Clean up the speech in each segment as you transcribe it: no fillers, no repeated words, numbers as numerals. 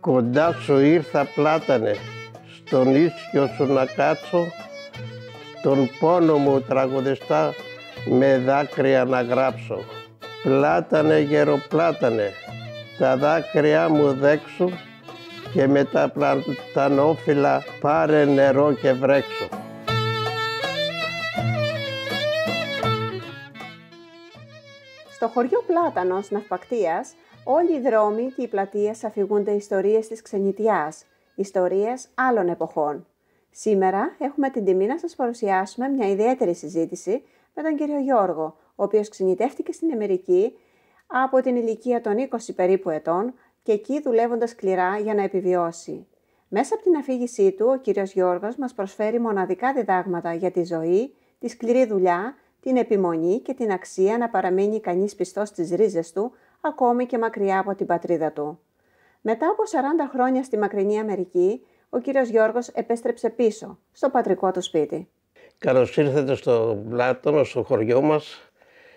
Κοντά σου ήρθα πλάτανε, στον ίσιο σου να κάτσω, τον πόνο μου τραγουδιστά με δάκρυα να γράψω. Πλάτανε γεροπλάτανε, τα δάκρυά μου δέξου και με τα πλατανόφυλλα πάρε νερό και βρέξου. Στο χωριό Πλάτανος Ναυπακτίας, όλοι οι δρόμοι και οι πλατείες αφηγούνται ιστορίες της ξενιτιάς, ιστορίες άλλων εποχών. Σήμερα έχουμε την τιμή να σας παρουσιάσουμε μια ιδιαίτερη συζήτηση με τον κύριο Γιώργο, ο οποίος ξενιτεύτηκε στην Αμερική από την ηλικία των 20 περίπου ετών και εκεί δουλεύοντας σκληρά για να επιβιώσει. Μέσα από την αφήγησή του, ο κύριος Γιώργος μας προσφέρει μοναδικά διδάγματα για τη ζωή, τη σκληρή δουλειά, την επιμονή και την αξία να παραμείνει κανείς πιστός στις ρίζες του, ακόμη και μακριά από την πατρίδα του. Μετά από 40 χρόνια στη μακρινή Αμερική, ο κύριος Γιώργος επέστρεψε πίσω, στο πατρικό του σπίτι. Καλώς ήρθατε στο Πλάτανο, στο χωριό μας,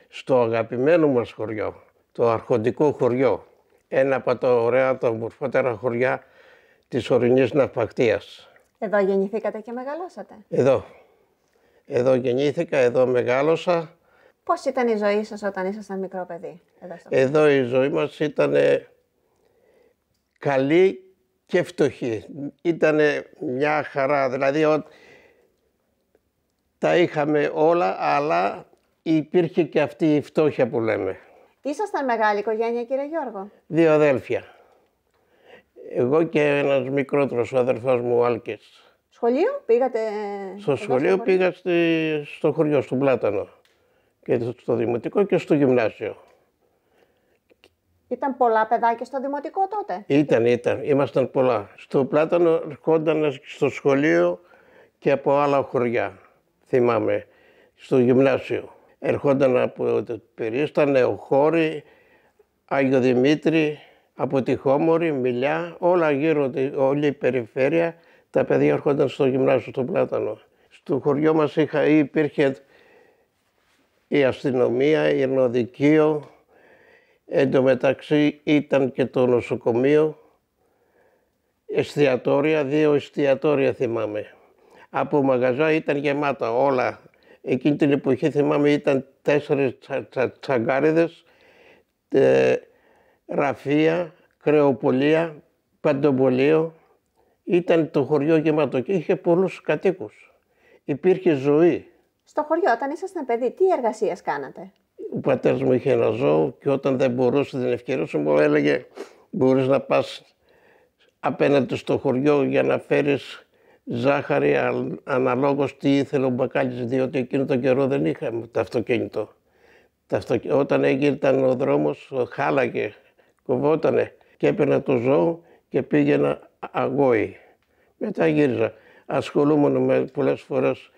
στο αγαπημένο μας χωριό, το αρχοντικό χωριό. Ένα από τα ωραία, τα ομορφότερα χωριά της ορεινής Ναυπακτίας. Εδώ γεννηθήκατε και μεγαλώσατε? Εδώ. Εδώ γεννήθηκα, εδώ μεγάλωσα. Πώς ήταν η ζωή σας όταν ήσασταν μικρό παιδί? Εδώ η ζωή μας ήταν καλή και φτωχή. Ήταν μια χαρά, δηλαδή τα είχαμε όλα, αλλά υπήρχε και αυτή η φτώχεια που λέμε. Ήσασταν μεγάλη οικογένεια, κύριε Γιώργο? 2 αδέλφια. Εγώ και ένας μικρότερος, ο αδερφός μου, ο Άλκης. Σχολείο πήγατε? Στο σχολείο πήγα στο χωριό, στον Πλάτανο. Και στο δημοτικό και στο γυμνάσιο. Ήταν πολλά παιδάκια στο δημοτικό τότε? Ήταν. Ήμασταν πολλά. Στο Πλάτανο ερχόταν στο σχολείο και από άλλα χωριά. Θυμάμαι, στο γυμνάσιο. Ερχόταν από το Περίστα, Νεοχώρη, Άγιο Δημήτρη, από τη Χόμορη, Μιλιά, όλα γύρω, όλη η περιφέρεια. Τα παιδιά ερχόταν στο γυμνάσιο, στο Πλάτανο. Στο χωριό μας υπήρχε η αστυνομία, η ενοδικείο, εν τω μεταξύ ήταν και το νοσοκομείο, εστιατόρια, 2 εστιατόρια θυμάμαι. Από μαγαζά ήταν γεμάτα όλα. Εκείνη την εποχή θυμάμαι ήταν 4 τσαγκάριδες, ραφεία, κρεοπολία, παντοπολείο. Ήταν το χωριό γεμάτο και είχε πολλούς κατοίκους. Υπήρχε ζωή. Στο χωριό, όταν ήσασταν παιδί, τι εργασίες κάνατε? Ο πατέρας μου είχε ένα ζώο και όταν δεν μπορούσε την ευκαιρία σου μου έλεγε μπορείς να πας απέναντι στο χωριό για να φέρεις ζάχαρη αναλόγως τι ήθελε ο μπακάλις, διότι εκείνο τον καιρό δεν είχαμε το αυτοκίνητο. Όταν ήταν ο δρόμος χάλαγε, κοβότανε και έπαιρνα το ζώο και πήγαινα αγόη. Μετά γύριζα. Ασχολούμουν πολλές φορές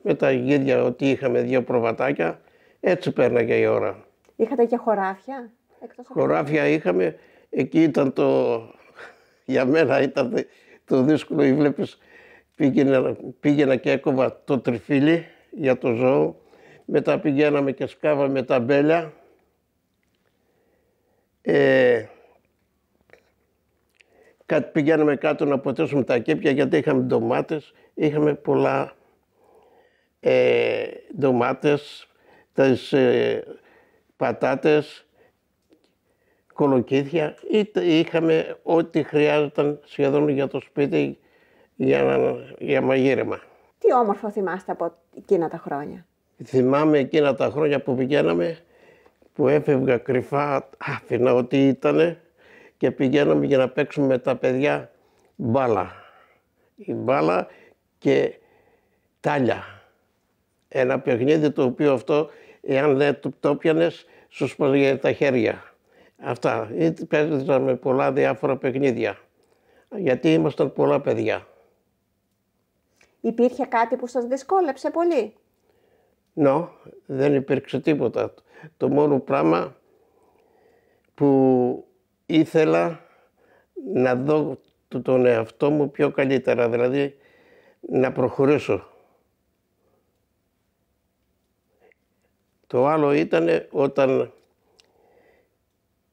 με τα γύρια, ότι είχαμε 2 προβατάκια, έτσι πέρναγε η ώρα. Είχατε και χωράφια? Χωράφια είχαμε, εκεί ήταν για μένα ήταν το δύσκολο, βλέπεις, πήγαινα και έκοβα το τριφύλι για το ζώο, μετά πηγαίναμε και σκάβαμε τα μπέλια, πηγαίναμε κάτω να ποτίσουμε τα κέπια γιατί είχαμε ντομάτες, είχαμε πολλά ντομάτες, τις πατάτες, κολοκύθια. Είχαμε ό,τι χρειάζονταν σχεδόν για το σπίτι για μαγείρεμα. Τι όμορφο θυμάστε από εκείνα τα χρόνια? Θυμάμαι εκείνα τα χρόνια που πηγαίναμε, που έφευγα κρυφά, άφηνα ό,τι ήτανε και πηγαίναμε για να παίξουμε με τα παιδιά μπάλα. Η μπάλα και τάλια. Ένα παιχνίδι το οποίο αυτό, εάν δεν το πιάνες, σου σπάγε τα χέρια. Αυτά. Παίζαμε πολλά διάφορα παιχνίδια. Γιατί ήμασταν πολλά παιδιά. Υπήρχε κάτι που σας δυσκόλεψε πολύ? Δεν υπήρξε τίποτα. Το μόνο πράγμα που ήθελα να δω τον εαυτό μου πιο καλύτερα, δηλαδή να προχωρήσω. Το άλλο ήταν όταν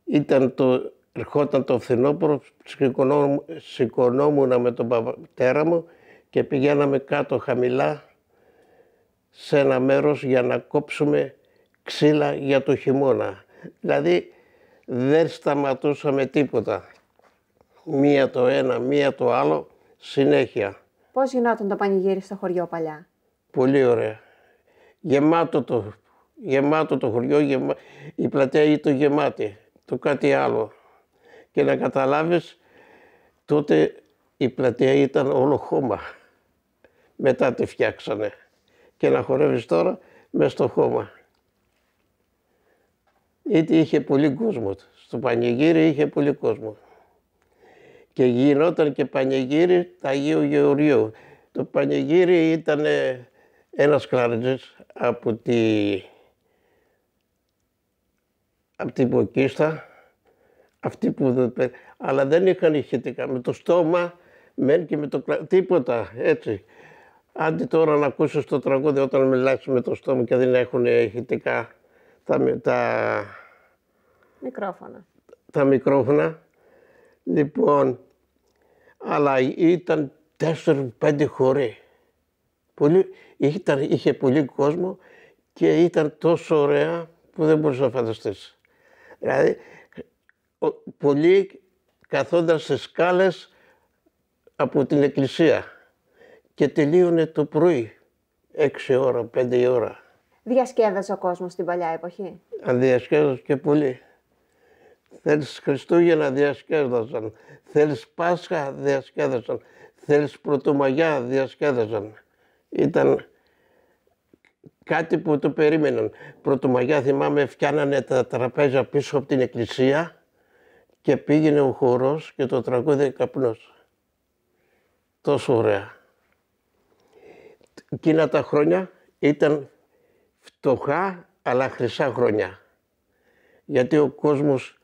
ήταν το ερχόταν το φθινόπωρο, σηκωνόμουν με τον πατέρα μου και πηγαίναμε κάτω χαμηλά σε ένα μέρος για να κόψουμε ξύλα για το χειμώνα. Δηλαδή δεν σταματούσαμε τίποτα. Μία το ένα, μία το άλλο, συνέχεια. Πώς γινόταν το πανηγύρι στο χωριό παλιά? Πολύ ωραία. Γεμάτο το χωριό, η πλατεία ήταν γεμάτη, το κάτι άλλο. Και να καταλάβεις, τότε η πλατεία ήταν όλο χώμα. Μετά τη φτιάξανε. Και να χορεύεις τώρα μες στο χώμα. Είχε πολύ κόσμο. Στο πανηγύρι είχε πολύ κόσμο. Και γινόταν και πανηγύρι του Αγίου Γεωργίου. Το πανηγύρι ήταν ένας κλαρετζής από την Ποκίστα, αλλά δεν είχαν ηχητικά. Με το στόμα, και με το τίποτα, έτσι. Άντε τώρα να ακούσεις το τραγούδι όταν μιλάς με το στόμα και δεν έχουν ηχητικά τα μικρόφωνα. Λοιπόν, αλλά ήταν 4-5 χωρί. Είχε πολύ κόσμο και ήταν τόσο ωραία που δεν μπορείς να φανταστείς. Δηλαδή, πολλοί καθόνταν σε σκάλες από την εκκλησία και τελείωνε το πρωί, 6 ώρα, 5 ώρα. Διασκέδαζε ο κόσμος στην παλιά εποχή? Αν διασκέδαζε και πολύ. Θέλεις Χριστούγεννα, διασκέδαζαν. Θέλεις Πάσχα, διασκέδαζαν. Θέλεις Πρωτομαγιά, διασκέδαζαν. Ήταν κάτι που το περίμεναν. Πρωτομαγιά, θυμάμαι, φτιάνανε τα τραπέζια πίσω από την εκκλησία και πήγαινε ο χορός και το τραγούδι καπνός. Τόσο ωραία. Εκείνα τα χρόνια ήταν φτωχά αλλά χρυσά χρόνια. Γιατί ο κόσμος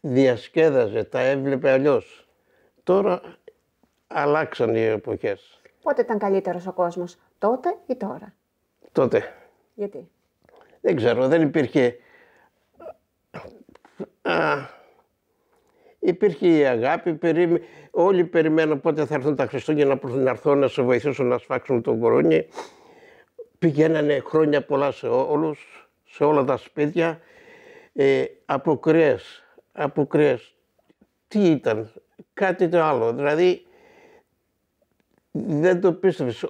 διασκέδαζε, τα έβλεπε αλλιώς. Τώρα αλλάξαν οι εποχές. Πότε ήταν καλύτερος ο κόσμος, τότε ή τώρα? Τότε. Γιατί? Δεν ξέρω, δεν υπήρχε... Υπήρχε η αγάπη, όλοι περιμέναν πότε θα έρθουν τα Χριστούγεννα να έρθουν να σε βοηθήσουν να σφάξουν τον κορούνι. Πηγαίνανε χρόνια πολλά σε όλους, σε όλα τα σπίτια. Αποκριές. Τι ήταν, κάτι το άλλο. Δηλαδή, δεν το πίστευες.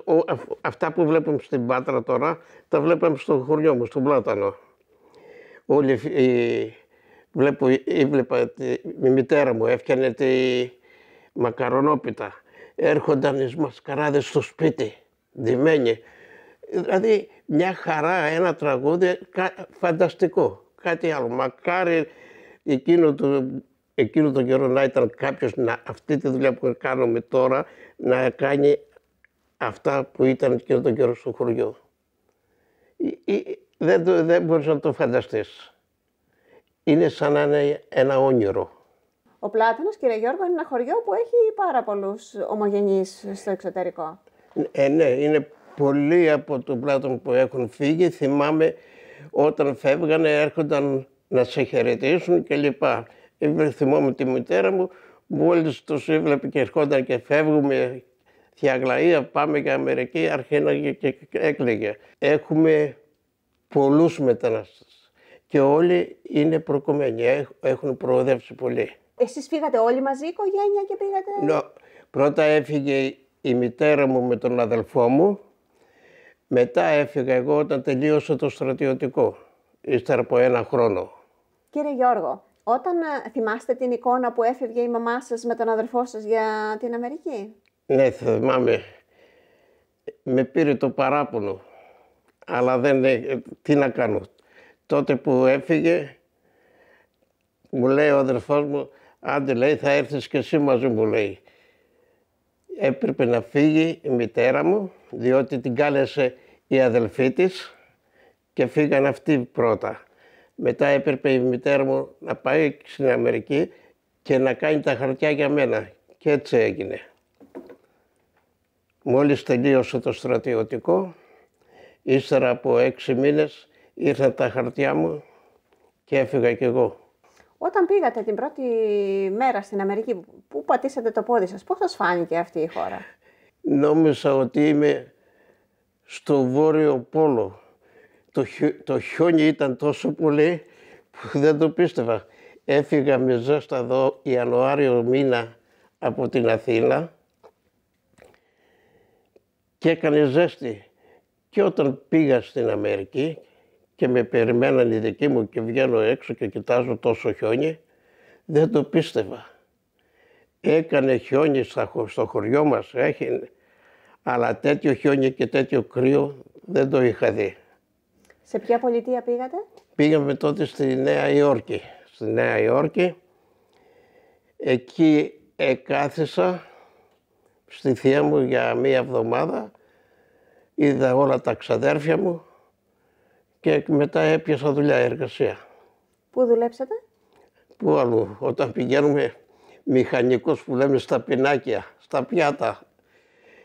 Αυτά που βλέπουμε στην Πάτρα τώρα, τα βλέπαμε στο χωριό μου, στον Πλάτανο. Έβλεπα η μητέρα μου, έφτιανε τη μακαρονόπιτα. Έρχονταν οι μασκαράδες στο σπίτι, ντυμένοι. Δηλαδή, μια χαρά, ένα τραγούδι, φανταστικό. Κάτι άλλο. Μακάρι εκείνο τον καιρό να ήταν κάποιος αυτή τη δουλειά που κάνουμε τώρα να κάνει αυτά που ήταν εκείνο τον καιρό στο χωριό. Δεν μπορείς να το φανταστείς. Είναι σαν να είναι ένα όνειρο. Ο Πλάτανος, κύριε Γιώργο, είναι ένα χωριό που έχει πάρα πολλούς ομογενείς στο εξωτερικό. Ναι, είναι πολλοί από τον Πλάτανο που έχουν φύγει. Θυμάμαι όταν φεύγανε έρχονταν να σε χαιρετήσουν κλπ. Θυμόμαι τη μητέρα μου, μόλις τους έβλεπε και ερχόταν και φεύγουμε στη Αγλαία, πάμε για Αμερική, αρχίναγε και έκλαιγε. Έχουμε πολλούς μετανάστες και όλοι είναι προκομμένοι, έχουν προοδεύσει πολύ. Εσείς φύγατε όλοι μαζί, οικογένεια, και πήγατε? Πρώτα έφυγε η μητέρα μου με τον αδελφό μου, μετά έφυγα εγώ όταν τελείωσε το στρατιωτικό, ύστερα από 1 χρόνο. Κύριε Γιώργο, όταν θυμάστε την εικόνα που έφευγε η μαμά σας με τον αδερφό σας για την Αμερική? Ναι, θυμάμαι. Με πήρε το παράπονο, αλλά τι να κάνω. Τότε που έφυγε, μου λέει ο αδερφός μου, άντε λέει θα έρθεις και εσύ μαζί μου, λέει. Έπρεπε να φύγει η μητέρα μου, διότι την κάλεσε η αδελφή της και φύγαν αυτοί πρώτα. Μετά έπρεπε η μητέρα μου να πάει στην Αμερική και να κάνει τα χαρτιά για μένα. Και έτσι έγινε. Μόλις τελείωσε το στρατιωτικό, ύστερα από 6 μήνες ήρθαν τα χαρτιά μου και έφυγα κι εγώ. Όταν πήγατε την πρώτη μέρα στην Αμερική, πού πατήσατε το πόδι σας, πώς σας φάνηκε αυτή η χώρα? Νόμιζα ότι είμαι στο Βόρειο Πόλο. Το χιόνι ήταν τόσο πολύ που δεν το πίστευα. Έφυγα με ζέστα εδώ Ιανουάριο μήνα από την Αθήνα και έκανε ζέστη. Και όταν πήγα στην Αμερική και με περιμέναν οι δικοί μου και βγαίνω έξω και κοιτάζω τόσο χιόνι, δεν το πίστευα. Έκανε χιόνι στο χωριό μας, αλλά τέτοιο χιόνι και τέτοιο κρύο δεν το είχα δει. Σε ποια πολιτεία πήγατε? Πήγαμε τότε στη Νέα Υόρκη. Στη Νέα Υόρκη, εκεί εκάθισα στη θεία μου για μία εβδομάδα, είδα όλα τα ξαδέρφια μου και μετά έπιασα δουλειά, εργασία. Πού δουλέψατε? Πού αλλού, όταν πηγαίνουμε μηχανικός που λέμε στα πινάκια, στα πιάτα,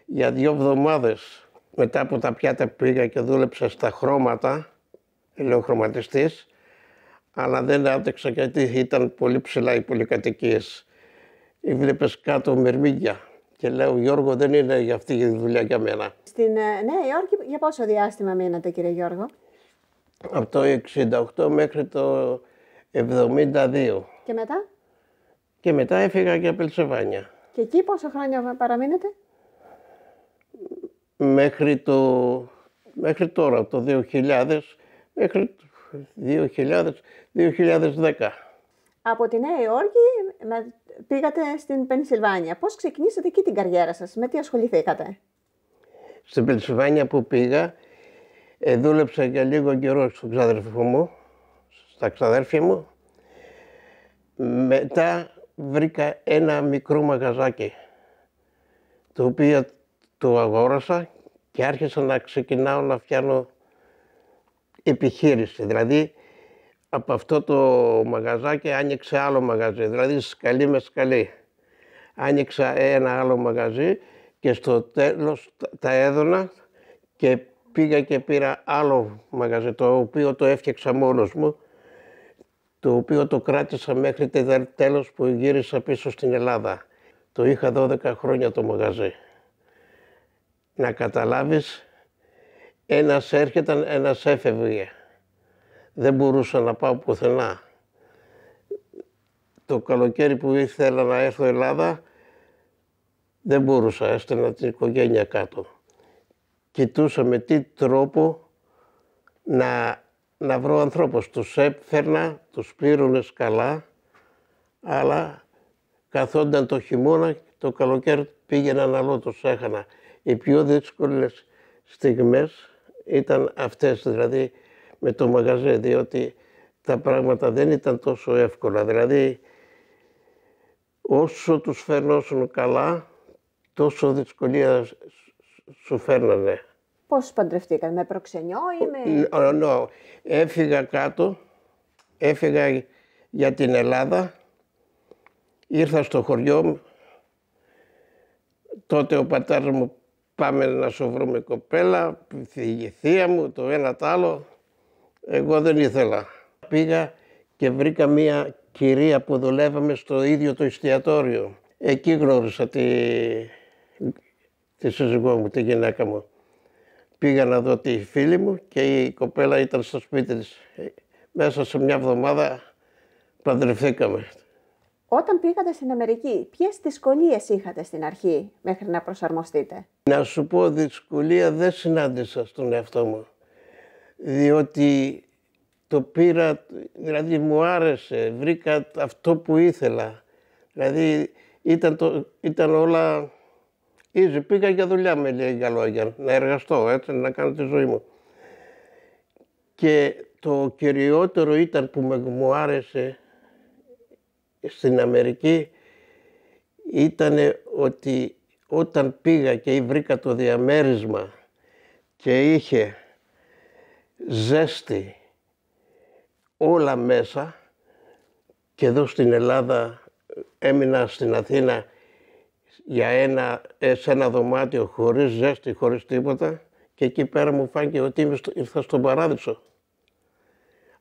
για 2 εβδομάδες. Μετά από τα πιάτα πήγα και δούλεψα στα χρώματα, ελαιοχρωματιστής, αλλά δεν άντεξα γιατί ήταν πολύ ψηλά οι πολυκατοικίες. Βλέπες κάτω μερμήγκια και λέω Γιώργο δεν είναι για αυτή η δουλειά για μένα. Στην Νέα Υόρκη για πόσο διάστημα μείνατε κύριε Γιώργο? Από το 68 μέχρι το 72. Και μετά? Και μετά έφυγα για Πενσιλβάνια. Και εκεί πόσα χρόνια παραμείνετε? Μέχρι τώρα, το 2000, μέχρι 2010. Από τη Νέα Υόρκη πήγατε στην Πενσιλβάνια. Πώς ξεκινήσατε εκεί την καριέρα σας, με τι ασχοληθήκατε? Στην Πενσιλβάνια που πήγα, δούλεψα για λίγο καιρό στα ξαδέρφια μου. Μετά βρήκα ένα μικρό μαγαζάκι, το οποίο το αγόρασα και άρχισα να ξεκινάω να φτιάνω επιχείρηση. Δηλαδή, από αυτό το μαγαζάκι άνοιξε άλλο μαγαζί, δηλαδή σκαλί με σκαλί. Άνοιξα ένα άλλο μαγαζί και στο τέλος τα έδωνα και πήγα και πήρα άλλο μαγαζί, το οποίο το έφτιαξα μόνος μου, το οποίο το κράτησα μέχρι το τέλος που γύρισα πίσω στην Ελλάδα. Το είχα 12 χρόνια το μαγαζί. Να καταλάβεις, ένας έρχεται, ένας έφευγε. Δεν μπορούσα να πάω πουθενά. Το καλοκαίρι που ήθελα να έρθω Ελλάδα, δεν μπορούσα, έστελνα την οικογένεια κάτω. Κοιτούσα με τι τρόπο να βρω ανθρώπους. Τους έφερνα, τους πλήρωνες καλά, αλλά καθόνταν το χειμώνα, το καλοκαίρι πήγαιναν αλλού, τους έχανα. Οι πιο δύσκολες στιγμές ήταν αυτές, δηλαδή με το μαγαζί, διότι τα πράγματα δεν ήταν τόσο εύκολα. Δηλαδή, όσο τους φέρνωσαν καλά, τόσο δυσκολία σου φέρνανε. Πώς παντρευτήκατε, με προξενιό ή με... Έφυγα κάτω, έφυγα για την Ελλάδα, ήρθα στο χωριό μου, τότε ο πατέρας μου πάμε να σου βρούμε κοπέλα, η θεία μου, το ένα το άλλο, εγώ δεν ήθελα. Πήγα και βρήκα μία κυρία που δουλεύαμε στο ίδιο το εστιατόριο. Εκεί γνώρισα τη σύζυγό μου, τη γυναίκα μου. Πήγα να δω τη φίλη μου και η κοπέλα ήταν στο σπίτι της. Μέσα σε μια εβδομάδα παντρευθήκαμε. Όταν πήγατε στην Αμερική, ποιες δυσκολίες είχατε στην αρχή μέχρι να προσαρμοστείτε? Να σου πω, δυσκολία δεν συνάντησα στον εαυτό μου. Διότι το πήρα, δηλαδή μου άρεσε, βρήκα αυτό που ήθελα. Δηλαδή ήταν όλα easy. Πήγα για δουλειά με λίγα λόγια, να εργαστώ, έτσι, να κάνω τη ζωή μου. Και το κυριότερο ήταν που μου άρεσε στην Αμερική ήταν ότι όταν πήγα και βρήκα το διαμέρισμα και είχε ζέστη όλα μέσα και εδώ στην Ελλάδα έμεινα στην Αθήνα σε ένα δωμάτιο χωρίς ζέστη, χωρίς τίποτα και εκεί πέρα μου φάνηκε ότι ήρθα στον παράδεισο.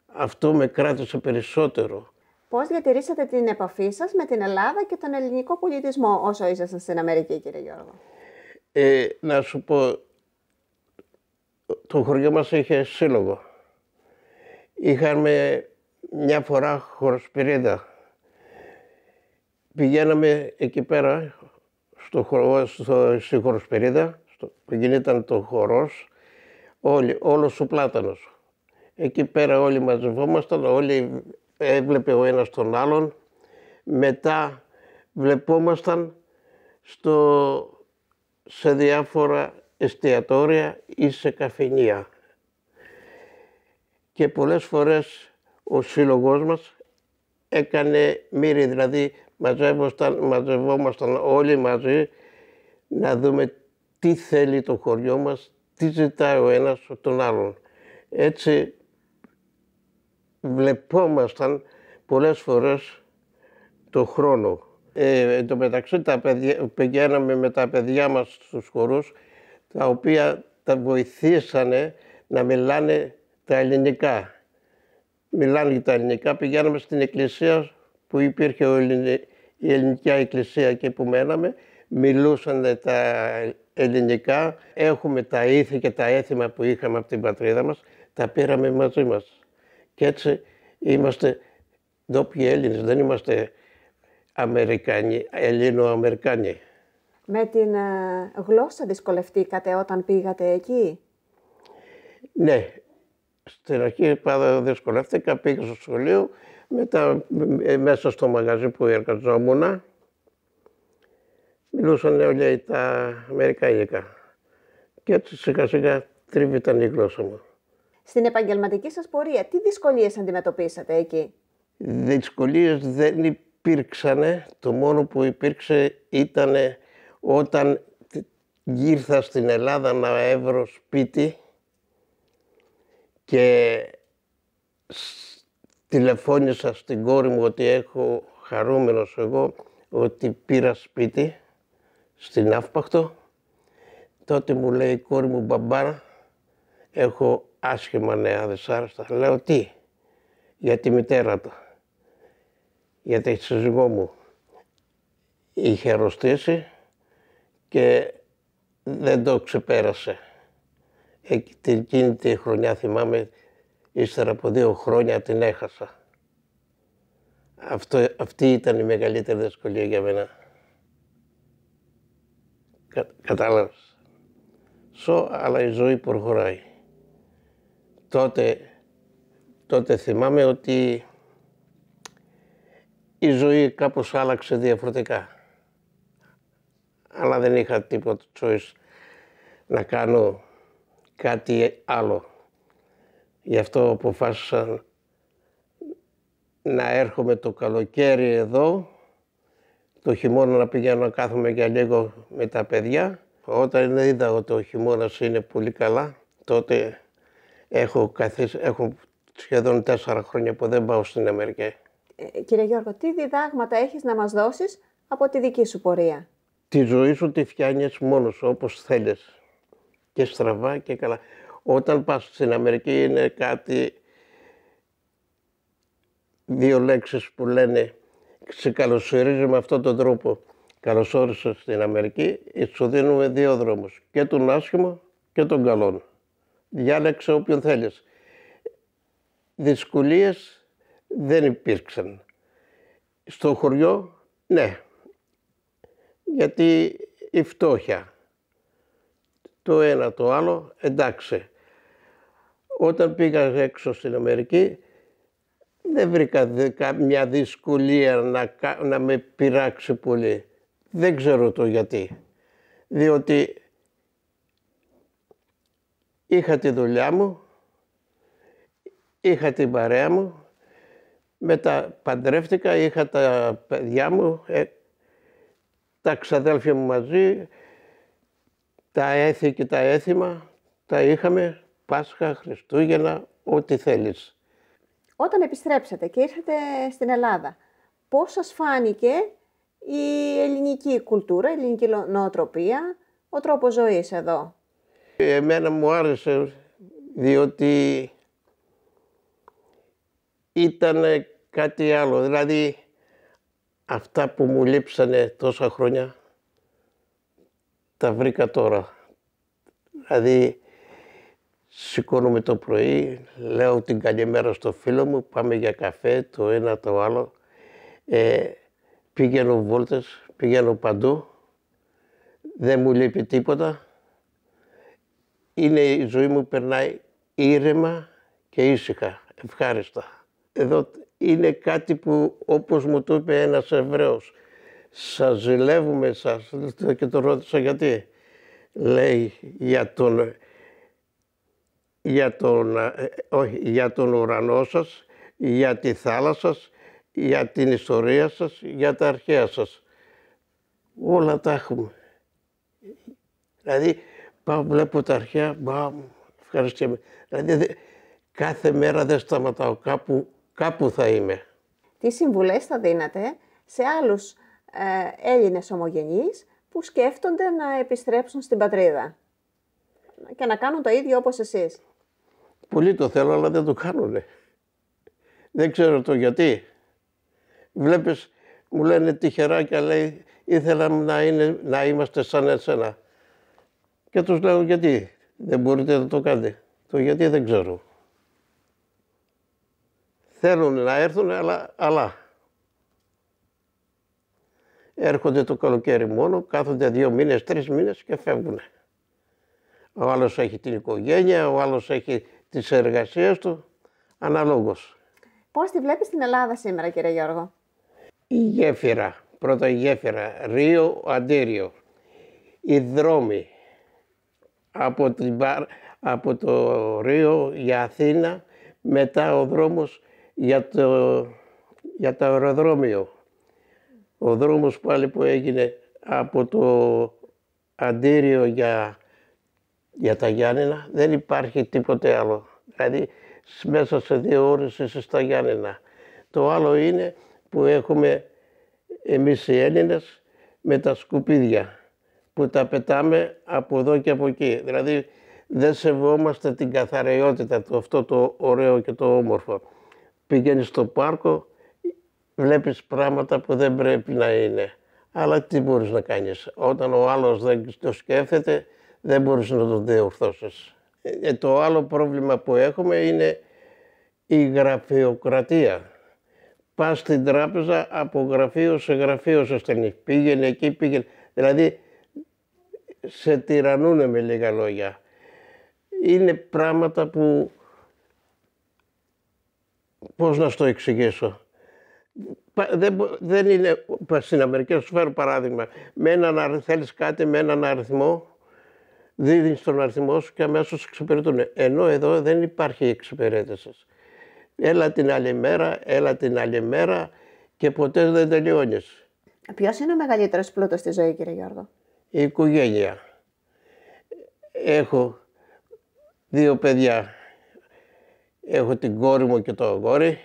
Αυτό με κράτησε περισσότερο. Πώς διατηρήσατε την επαφή σας με την Ελλάδα και τον ελληνικό πολιτισμό όσο ήσασταν στην Αμερική, κύριε Γιώργο? Να σου πω, το χωριό μας είχε σύλλογο. Είχαμε μια φορά χοροσπυρίδα. Πηγαίναμε εκεί πέρα, στη χοροσπυρίδα, που γινόταν το χορός, όλος ο Πλάτανος. Εκεί πέρα όλοι μαζευόμασταν, όλοι έβλεπε ο ένας τον άλλον. Μετά βλεπόμασταν σε διάφορα εστιατόρια ή σε καφενεία. Και πολλές ο σύλλογός μας έκανε μοίρη, δηλαδή μαζευόμασταν όλοι μαζί να δούμε τι θέλει το χωριό μας, τι ζητάει ο ένας τον άλλον. Έτσι βλεπόμασταν πολλές φορές το χρόνο. Εν τω μεταξύ πηγαίναμε με τα παιδιά μας στους χορούς, τα οποία τα βοηθήσανε να μιλάνε τα ελληνικά. Μιλάνε τα ελληνικά, πηγαίναμε στην εκκλησία που υπήρχε η ελληνική εκκλησία εκεί που μέναμε, μιλούσαν τα ελληνικά. Έχουμε τα ήθη και τα έθιμα που είχαμε από την πατρίδα μας, τα πήραμε μαζί μας. Και έτσι είμαστε ντόπιοι Έλληνες, δεν είμαστε Αμερικάνοι, Ελληνοαμερικάνοι. Με την γλώσσα δυσκολευτήκατε όταν πήγατε εκεί? Ναι, στην αρχή πάντα δυσκολεύτηκα, πήγα στο σχολείο, μετά μέσα στο μαγαζί που εργαζόμουν, μιλούσαν όλοι τα αμερικάνικα. Και έτσι σιγά σιγά τρίβηταν η γλώσσα μου. Στην επαγγελματική σας πορεία, τι δυσκολίες αντιμετωπίσατε εκεί? Δυσκολίες δεν υπήρξανε. Το μόνο που υπήρξε ήταν όταν ήρθα στην Ελλάδα να έβρω σπίτι και τηλεφώνησα στην κόρη μου ότι έχω χαρούμενος εγώ ότι πήρα σπίτι στην Αύπαχτο. Τότε μου λέει η κόρη μου, μπαμπά, έχω άσχημα νέα, δυσάρεστα. Λέω τι? Για τη μητέρα του. Για τη σύζυγό μου. Είχε αρρωστήσει και δεν το ξεπέρασε. Εκείνη τη χρονιά θυμάμαι, ύστερα από 2 χρόνια την έχασα. Αυτή ήταν η μεγαλύτερη δυσκολία για μένα. Κατάλαβες. Αλλά η ζωή προχωράει. Τότε θυμάμαι ότι η ζωή κάπως άλλαξε διαφορετικά. Αλλά δεν είχα τίποτα choice να κάνω κάτι άλλο. Γι' αυτό αποφάσισα να έρχομαι το καλοκαίρι εδώ, το χειμώνα να πηγαίνω να κάθομαι για λίγο με τα παιδιά. Όταν είδα ότι ο χειμώνας είναι πολύ καλά, τότε έχω σχεδόν 4 χρόνια που δεν πάω στην Αμερική. Κύριε Γιώργο, τι διδάγματα έχεις να μας δώσεις από τη δική σου πορεία? Τη ζωή σου τη φτιάνεις μόνος όπως θέλεις. Και στραβά και καλά. Όταν πας στην Αμερική είναι κάτι, 2 λέξεις που λένε, σε καλωσορίζει με αυτόν τον τρόπο. Καλώς όρισες στην Αμερική, σου δίνουμε 2 δρόμους. Και τον άσχημο και τον καλό. Διάλεξε όποιον θέλεις. Δυσκολίες δεν υπήρξαν. Στο χωριό, ναι. Γιατί η φτώχεια. Το ένα το άλλο, εντάξει. Όταν πήγα έξω στην Αμερική, δεν βρήκα μια δυσκολία να με πειράξει πολύ. Δεν ξέρω το γιατί. Διότι είχα τη δουλειά μου, είχα την παρέα μου, μετά παντρεύτηκα, είχα τα παιδιά μου, τα ξαδέλφια μου μαζί, τα έθη και τα έθιμα, τα είχαμε, Πάσχα, Χριστούγεννα, ό,τι θέλεις. Όταν επιστρέψατε και ήρθατε στην Ελλάδα, πώς σας φάνηκε η ελληνική κουλτούρα, η ελληνική νοοτροπία, ο τρόπος ζωής εδώ? Εμένα μου άρεσε διότι ήταν κάτι άλλο. Δηλαδή, αυτά που μου λείψανε τόσα χρόνια, τα βρήκα τώρα. Δηλαδή, σηκώνομαι το πρωί, λέω την καλημέρα στο φίλο μου, πάμε για καφέ, το ένα το άλλο. Πηγαίνω βόλτες, πηγαίνω παντού, δεν μου λείπει τίποτα. Η ζωή μου περνάει ήρεμα και ήσυχα, ευχάριστα. Εδώ είναι κάτι που, όπως μου το είπε ένας Εβραίος, σας ζηλεύουμε σας, και τον ρώτησα γιατί. Λέει για τον ουρανό σας, για τη θάλασσα σας, για την ιστορία σας, για τα αρχαία σας. Όλα τα έχουμε. Δηλαδή, πάω, βλέπω τα αρχαία, ευχαριστούμε. Δηλαδή, κάθε μέρα δεν σταματάω, κάπου θα είμαι. Τι συμβουλές θα δίνατε σε άλλους Έλληνες ομογενείς που σκέφτονται να επιστρέψουν στην πατρίδα και να κάνουν το ίδιο όπως εσείς? Πολλοί το θέλουν, αλλά δεν το κάνουνε. Δεν ξέρω το γιατί. Βλέπεις, μου λένε τυχεράκια, λέει, ήθελα να είμαστε σαν εσένα. Και τους λέω, γιατί δεν μπορείτε να το κάνετε? Το γιατί δεν ξέρω. Θέλουν να έρθουν, αλλά έρχονται το καλοκαίρι μόνο, κάθονται 2 μήνες, 3 μήνες και φεύγουν. Ο άλλος έχει την οικογένεια, ο άλλος έχει τις εργασίες του, αναλόγως. Πώς τη βλέπεις στην Ελλάδα σήμερα, κύριε Γιώργο? Η γέφυρα, πρώτα η γέφυρα, Ρίο Αντίριο, οι δρόμοι από το Ρίο για Αθήνα, μετά ο δρόμος για το αεροδρόμιο. Ο δρόμος πάλι που έγινε από το Αντίριο για τα Γιάννενα, δεν υπάρχει τίποτε άλλο. Δηλαδή μέσα σε 2 ώρες είσαι στα Γιάννενα. Το άλλο είναι που έχουμε εμείς οι Έλληνες με τα σκουπίδια που τα πετάμε από εδώ και από εκεί. Δηλαδή δεν σεβόμαστε την καθαριότητα, αυτό το ωραίο και το όμορφο. Πηγαίνεις στο πάρκο, βλέπεις πράγματα που δεν πρέπει να είναι. Αλλά τι μπορείς να κάνεις? Όταν ο άλλος δεν το σκέφτεται, δεν μπορείς να το διορθώσεις. Το άλλο πρόβλημα που έχουμε είναι η γραφειοκρατία. Πας στην τράπεζα, από γραφείο σε γραφείο σε στέλνει. Πήγαινε εκεί, πήγαινε. Δηλαδή, σε τυρανούνε με λίγα λόγια. Είναι πράγματα που, πώς να στο εξηγήσω. Δεν είναι, στην Αμερική, σου φέρω παράδειγμα, θέλεις κάτι με έναν αριθμό, δίνεις τον αριθμό σου και αμέσως εξυπηρετούν. Ενώ εδώ δεν υπάρχει εξυπηρέτηση. Έλα την άλλη μέρα και ποτέ δεν τελειώνεις. Ποιος είναι ο μεγαλύτερος πλούτος στη ζωή, κύριε Γιώργο? Η οικογένεια. Έχω 2 παιδιά. Έχω την κόρη μου και το αγόρι.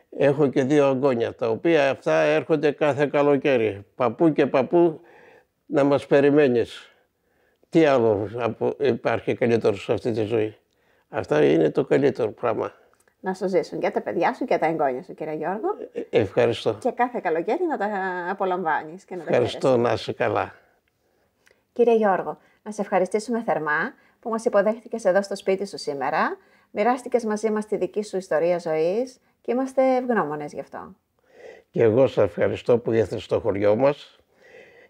Έχω και 2 αγγόνια, τα οποία αυτά έρχονται κάθε καλοκαίρι. Παππού και παππού να μας περιμένεις. Τι άλλο υπάρχει καλύτερο σε αυτή τη ζωή? Αυτά είναι το καλύτερο πράγμα. Να σου ζήσουν και τα παιδιά σου και τα εγγόνια σου, κύριε Γιώργο. Ευχαριστώ. Και κάθε καλοκαίρι να τα απολαμβάνεις και να τα χαίρεσαι. Ευχαριστώ, να είσαι καλά. Κύριε Γιώργο, να σε ευχαριστήσουμε θερμά που μας υποδέχτηκες εδώ στο σπίτι σου σήμερα. Μοιράστηκες μαζί μας τη δική σου ιστορία ζωής και είμαστε ευγνώμονες γι' αυτό. Και εγώ σας ευχαριστώ που ήρθατε στο χωριό μας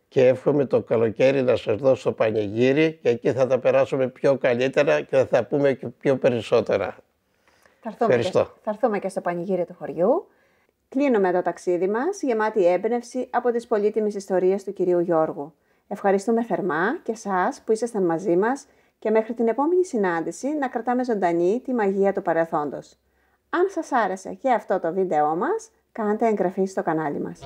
και εύχομαι το καλοκαίρι να σας δώσω πανηγύρι και εκεί θα τα περάσουμε πιο καλύτερα και θα πούμε και πιο περισσότερα. Θα έρθουμε και στο πανηγύρι του χωριού. Κλείνουμε το ταξίδι μας γεμάτη έμπνευση από τις πολύτιμες ιστορίες του κυρίου Γιώργου. Ευχαριστούμε θερμά και εσάς που ήσασταν μαζί μας και μέχρι την επόμενη συνάντηση να κρατάμε ζωντανή τη μαγεία του παρελθόντος. Αν σας άρεσε και αυτό το βίντεό μας, κάντε εγγραφή στο κανάλι μας.